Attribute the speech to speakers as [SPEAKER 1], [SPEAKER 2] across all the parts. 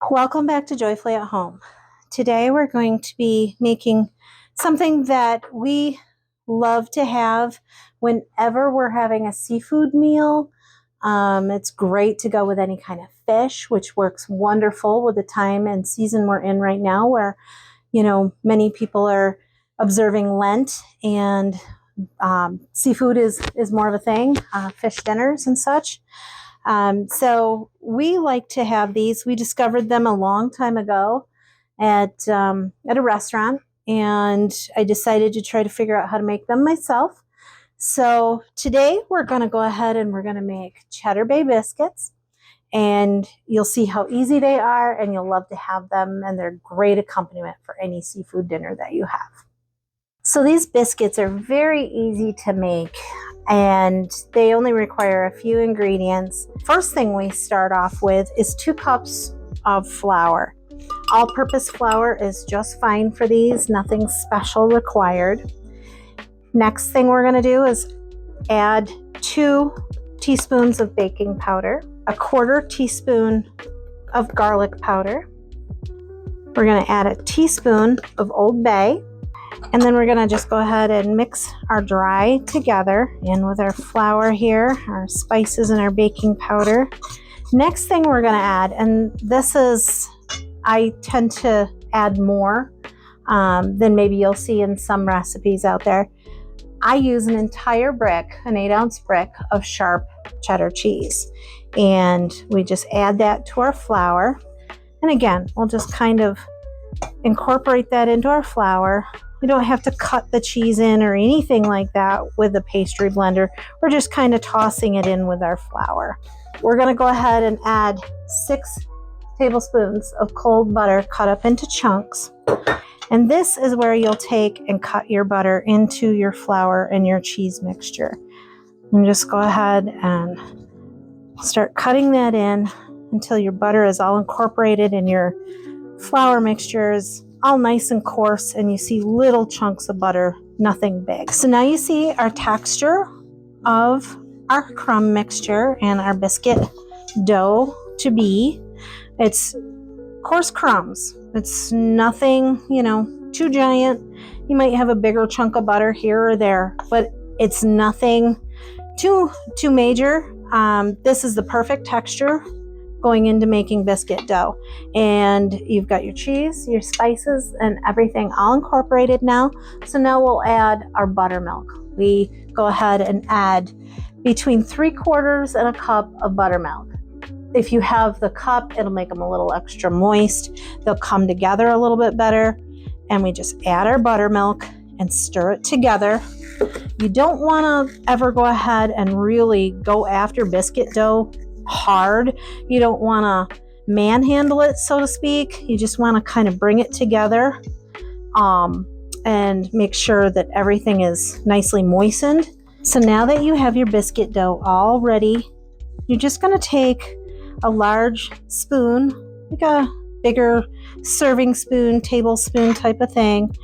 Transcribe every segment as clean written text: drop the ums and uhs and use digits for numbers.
[SPEAKER 1] Welcome back to Joyfully at Home. Today we're going to be making something that we love to have whenever we're having a seafood meal. It's great to go with any kind of fish, which works wonderful with the time and season we're in right now, where many people are observing Lent, and seafood is more of a thing, fish dinners and such. So we like to have these. We discovered them a long time ago at a restaurant, and I decided to try to figure out how to make them myself. So today we're going to go ahead and we're going to make Cheddar Bay biscuits, and you'll see how easy they are, and you'll love to have them, and they're great accompaniment for any seafood dinner that you have. So these biscuits are very easy to make, and they only require a few ingredients. First thing we start off with is 2 cups of flour. All-purpose flour is just fine for these, nothing special required. Next thing we're going to do is add 2 teaspoons of baking powder, a 1/4 teaspoon of garlic powder. We're going to add a teaspoon of Old Bay. And then we're going to just go ahead and mix our dry together in with our flour here, our spices, and our baking powder. Next thing we're going to add, and this is, I tend to add more than maybe you'll see in some recipes out there. I use an entire brick, an 8-ounce brick of sharp cheddar cheese. And we just add that to our flour. And again, we'll just kind of incorporate that into our flour. We don't have to cut the cheese in or anything like that with the pastry blender. We're just kind of tossing it in with our flour. We're going to go ahead and add 6 tablespoons of cold butter cut up into chunks. And this is where you'll take and cut your butter into your flour and your cheese mixture. And just go ahead and start cutting that in until your butter is all incorporated and your flour mixture is all nice and coarse, and you see little chunks of butter, nothing big. So now you see our texture of our crumb mixture and our biscuit dough to be. It's coarse crumbs. It's nothing, too giant. You might have a bigger chunk of butter here or there, but it's nothing too major. This is the perfect texture going into making biscuit dough. And you've got your cheese, your spices, and everything all incorporated now. So now we'll add our buttermilk. We go ahead and add between 3/4 and a cup of buttermilk. If you have the cup, it'll make them a little extra moist. They'll come together a little bit better. And we just add our buttermilk and stir it together. You don't want to ever go ahead and really go after biscuit dough hard. You don't want to manhandle it, so to speak. You just want to kind of bring it together and make sure that everything is nicely moistened. So now that you have your biscuit dough all ready, you're just going to take a large spoon, like a bigger serving spoon, tablespoon type of thing,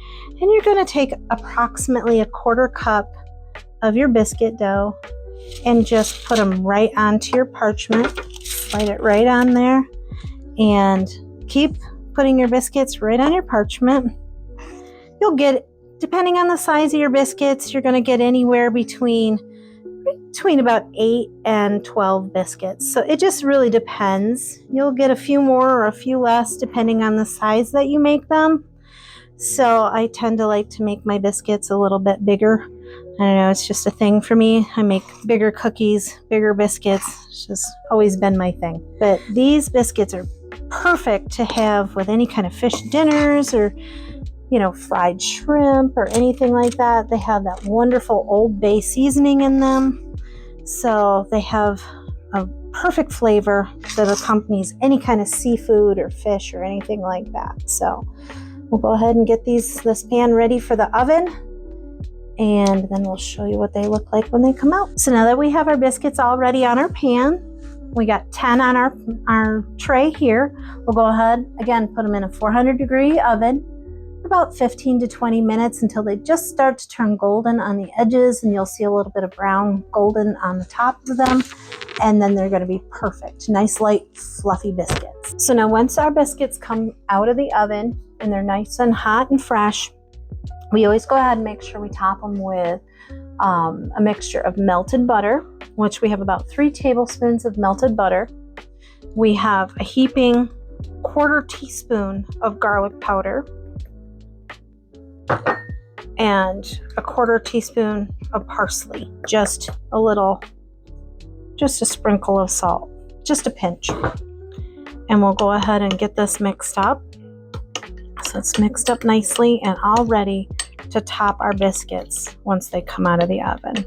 [SPEAKER 1] and you're going to take approximately a 1/4 cup of your biscuit dough and just put them right onto your parchment. Slide it right on there and keep putting your biscuits right on your parchment. You'll get, depending on the size of your biscuits, you're going to get anywhere between about 8 and 12 biscuits. So it just really depends. You'll get a few more or a few less depending on the size that you make them. So I tend to like to make my biscuits a little bit bigger. I don't know, it's just a thing for me. I make bigger cookies, bigger biscuits. It's just always been my thing. But these biscuits are perfect to have with any kind of fish dinners or, fried shrimp or anything like that. They have that wonderful Old Bay seasoning in them. So they have a perfect flavor that accompanies any kind of seafood or fish or anything like that. So we'll go ahead and get this pan ready for the oven. And then we'll show you what they look like when they come out. So now that we have our biscuits all ready on our pan, we got 10 on our tray here. We'll go ahead, again, put them in a 400-degree oven for about 15 to 20 minutes until they just start to turn golden on the edges, and you'll see a little bit of brown golden on the top of them. and then they're going to be perfect. Nice, light, fluffy biscuits. So now once our biscuits come out of the oven and they're nice and hot and fresh, we always go ahead and make sure we top them with a mixture of melted butter, which we have about 3 tablespoons of melted butter. We have a heaping 1/4 teaspoon of garlic powder and a 1/4 teaspoon of parsley, just a sprinkle of salt, just a pinch. And we'll go ahead and get this mixed up. So it's mixed up nicely and all ready to top our biscuits once they come out of the oven.